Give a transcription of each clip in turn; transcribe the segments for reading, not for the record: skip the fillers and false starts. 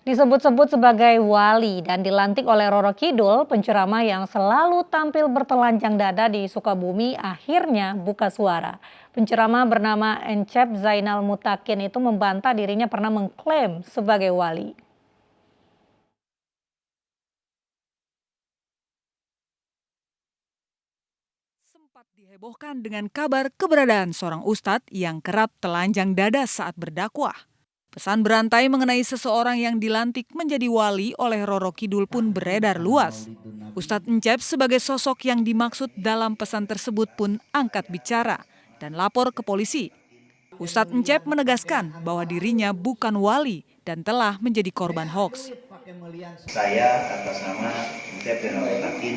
Disebut-sebut sebagai wali dan dilantik oleh Roro Kidul, penceramah yang selalu tampil bertelanjang dada di Sukabumi akhirnya buka suara. Penceramah bernama Encep Zainal Mutakin itu membantah dirinya pernah mengklaim sebagai wali. Sempat dihebohkan dengan kabar keberadaan seorang ustadz yang kerap telanjang dada saat berdakwah. Pesan berantai mengenai seseorang yang dilantik menjadi wali oleh Roro Kidul pun beredar luas. Ustadz Encep sebagai sosok yang dimaksud dalam pesan tersebut pun angkat bicara dan lapor ke polisi. Ustadz Encep menegaskan bahwa dirinya bukan wali dan telah menjadi korban hoaks. Saya atas nama Encep Zainal Mutakin,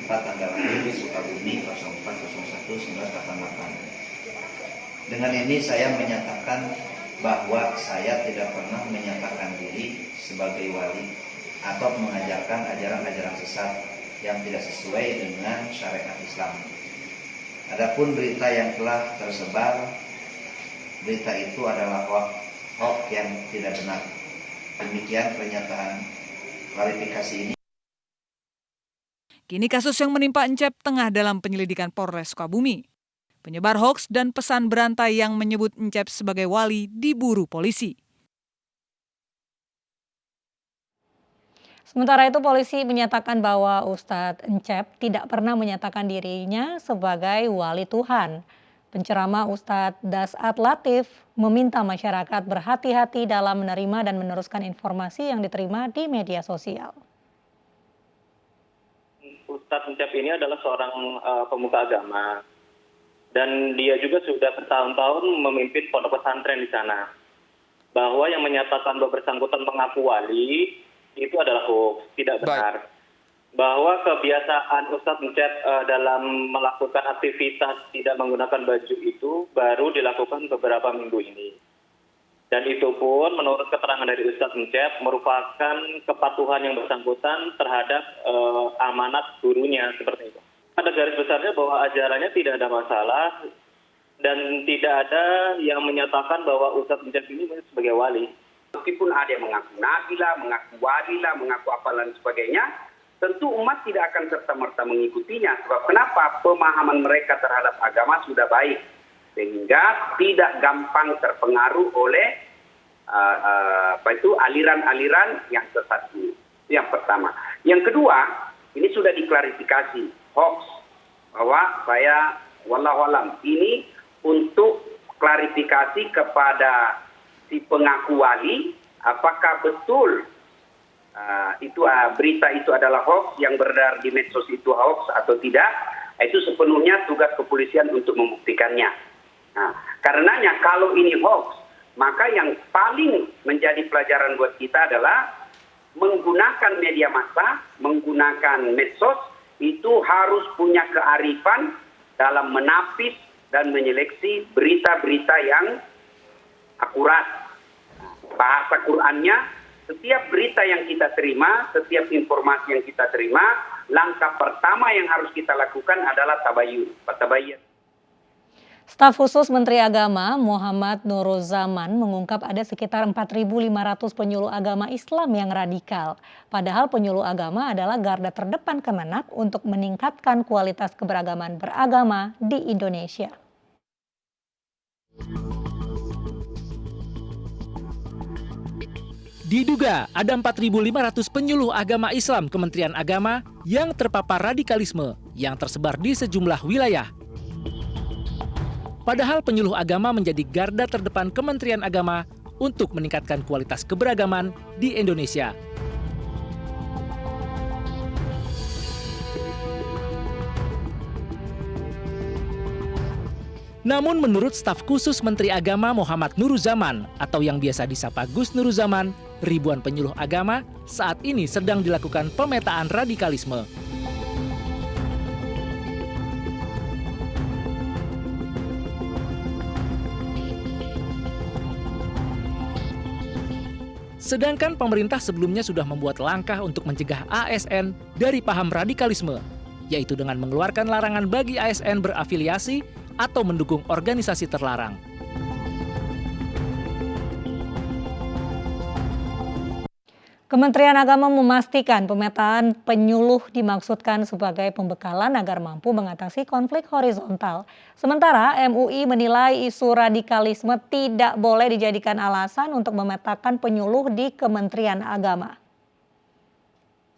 4 tanggal lahir Sukabumi 04.01.1988. Dengan ini saya menyatakan bahwa saya tidak pernah menyatakan diri sebagai wali atau mengajarkan ajaran-ajaran sesat yang tidak sesuai dengan syariat Islam. Adapun berita yang telah tersebar, berita itu adalah hoax yang tidak benar. Demikian pernyataan klarifikasi ini. Kini kasus yang menimpa Encep tengah dalam penyelidikan Polres Sukabumi. Penyebar hoaks dan pesan berantai yang menyebut Encep sebagai wali diburu polisi. Sementara itu polisi menyatakan bahwa Ustadz Encep tidak pernah menyatakan dirinya sebagai wali Tuhan. Penceramah Ustadz Dasat Latif meminta masyarakat berhati-hati dalam menerima dan meneruskan informasi yang diterima di media sosial. Ustadz Encep ini adalah seorang pemuka agama. Dan dia juga sudah bertahun-tahun memimpin pondok pesantren di sana. Bahwa yang menyatakan bahwa bersangkutan mengaku wali itu adalah hoax, tidak benar. Bahwa kebiasaan Ustadz Encep dalam melakukan aktivitas tidak menggunakan baju itu baru dilakukan beberapa minggu ini. Dan itu pun menurut keterangan dari Ustadz Encep merupakan kepatuhan yang bersangkutan terhadap amanat gurunya seperti itu. Ada garis besarnya bahwa ajarannya tidak ada masalah dan tidak ada yang menyatakan bahwa Ustadz Encep ini sebagai wali. Meskipun ada yang mengaku nabi lah, mengaku wali lah, mengaku apa dan sebagainya, tentu umat tidak akan serta-merta mengikutinya. Sebab kenapa? Pemahaman mereka terhadap agama sudah baik. Sehingga tidak gampang terpengaruh oleh aliran-aliran yang sesat ini. Itu yang pertama. Yang kedua, ini sudah diklarifikasi. Hoax bahwa saya wallahualam ini untuk klarifikasi kepada si pengaku wali apakah betul berita itu adalah hoax yang beredar di medsos itu hoax atau tidak, itu sepenuhnya tugas kepolisian untuk membuktikannya. Nah, karenanya kalau ini hoax, maka yang paling menjadi pelajaran buat kita adalah menggunakan media massa, menggunakan medsos itu harus punya kearifan dalam menapis dan menyeleksi berita-berita yang akurat. Bahasa Qur'annya, setiap berita yang kita terima, setiap informasi yang kita terima, langkah pertama yang harus kita lakukan adalah tabayyun. Staf khusus Menteri Agama Muhammad Nuruzaman mengungkap ada sekitar 4.500 penyuluh agama Islam yang radikal. Padahal penyuluh agama adalah garda terdepan Kemenak untuk meningkatkan kualitas keberagaman beragama di Indonesia. Diduga ada 4.500 penyuluh agama Islam Kementerian Agama yang terpapar radikalisme yang tersebar di sejumlah wilayah. Padahal penyuluh agama menjadi garda terdepan Kementerian Agama untuk meningkatkan kualitas keberagaman di Indonesia. Namun menurut staf khusus Menteri Agama Muhammad Nuruzaman atau yang biasa disapa Gus Nuruzaman, ribuan penyuluh agama saat ini sedang dilakukan pemetaan radikalisme. Sedangkan pemerintah sebelumnya sudah membuat langkah untuk mencegah ASN dari paham radikalisme, yaitu dengan mengeluarkan larangan bagi ASN berafiliasi atau mendukung organisasi terlarang. Kementerian Agama memastikan pemetaan penyuluh dimaksudkan sebagai pembekalan agar mampu mengatasi konflik horizontal. Sementara MUI menilai isu radikalisme tidak boleh dijadikan alasan untuk memetakan penyuluh di Kementerian Agama.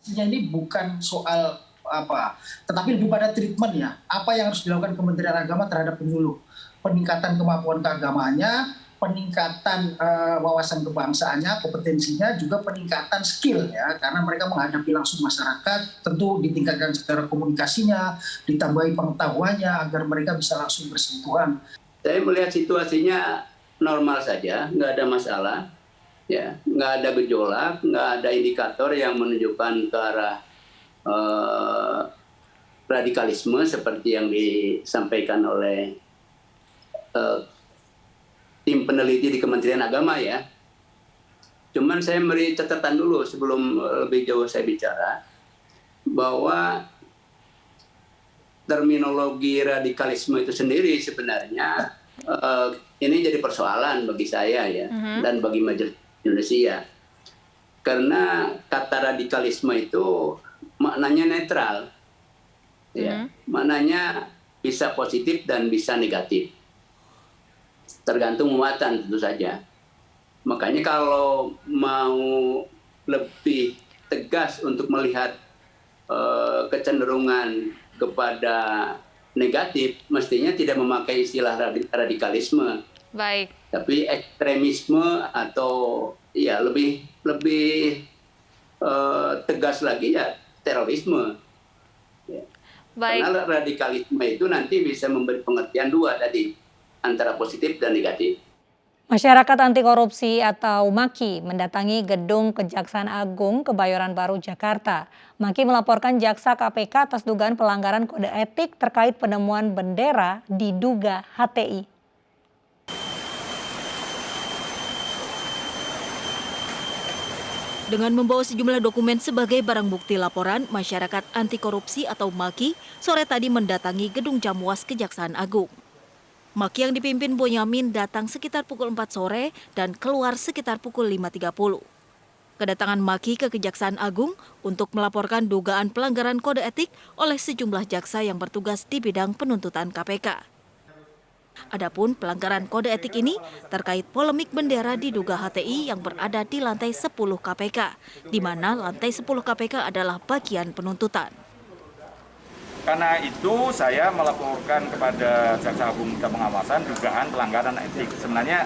Ini bukan soal apa, tetapi lebih pada treatment ya. Apa yang harus dilakukan Kementerian Agama terhadap penyuluh? Peningkatan kemampuan keagamaannya, peningkatan wawasan kebangsaannya, kompetensinya, juga peningkatan skill ya, karena mereka menghadapi langsung masyarakat, tentu ditingkatkan secara komunikasinya, ditambahi pengetahuannya agar mereka bisa langsung bersentuhan. Saya melihat situasinya normal saja, nggak ada masalah, ya, nggak ada gejolak, nggak ada indikator yang menunjukkan ke arah radikalisme seperti yang disampaikan oleh tim peneliti di Kementerian Agama ya. Cuman saya beri catatan dulu sebelum lebih jauh saya bicara, bahwa terminologi radikalisme itu sendiri sebenarnya ini jadi persoalan bagi saya ya, dan bagi Majelis Indonesia. Karena kata radikalisme itu maknanya netral, ya, maknanya bisa positif dan bisa negatif. Tergantung muatan tentu saja. Makanya kalau mau lebih tegas untuk melihat kecenderungan kepada negatif, mestinya tidak memakai istilah radikalisme. Baik. Tapi ekstremisme atau ya lebih tegas lagi ya terorisme. Ya. Baik. Karena radikalisme itu nanti bisa memberi pengertian dua tadi, antara positif dan negatif. Masyarakat Anti Korupsi atau MAKI mendatangi gedung Kejaksaan Agung Kebayoran Baru, Jakarta. MAKI melaporkan jaksa KPK atas dugaan pelanggaran kode etik terkait penemuan bendera diduga HTI. Dengan membawa sejumlah dokumen sebagai barang bukti laporan, masyarakat anti korupsi atau MAKI sore tadi mendatangi gedung Jamwas Kejaksaan Agung. MAKI yang dipimpin Bonyamin datang sekitar pukul 4 sore dan keluar sekitar pukul 5.30. Kedatangan MAKI ke Kejaksaan Agung untuk melaporkan dugaan pelanggaran kode etik oleh sejumlah jaksa yang bertugas di bidang penuntutan KPK. Adapun pelanggaran kode etik ini terkait polemik bendera diduga HTI yang berada di lantai 10 KPK, di mana lantai 10 KPK adalah bagian penuntutan. Karena itu saya melaporkan kepada Jaksa Agung Minta Pengawasan dugaan pelanggaran etik. Sebenarnya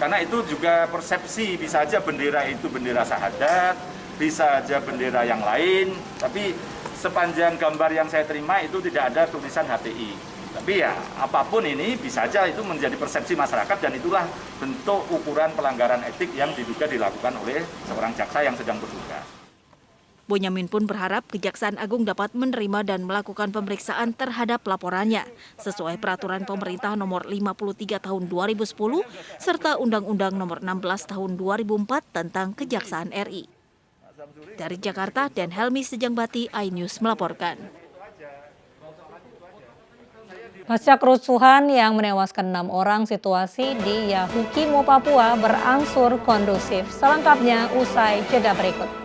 karena itu juga persepsi, bisa aja bendera itu bendera syahadat, bisa aja bendera yang lain, tapi sepanjang gambar yang saya terima itu tidak ada tulisan HTI. Tapi ya apapun ini bisa aja itu menjadi persepsi masyarakat, dan itulah bentuk ukuran pelanggaran etik yang diduga dilakukan oleh seorang jaksa yang sedang bertugas. Bonyamin pun berharap Kejaksaan Agung dapat menerima dan melakukan pemeriksaan terhadap laporannya sesuai Peraturan Pemerintah Nomor 53 Tahun 2010 serta Undang-Undang Nomor 16 Tahun 2004 tentang Kejaksaan RI. Dari Jakarta, Dan Helmi Sejangbati, iNews melaporkan. Pasca kerusuhan yang menewaskan 6 orang, situasi di Yahukimo, Papua berangsur kondusif. Selengkapnya usai jeda berikut.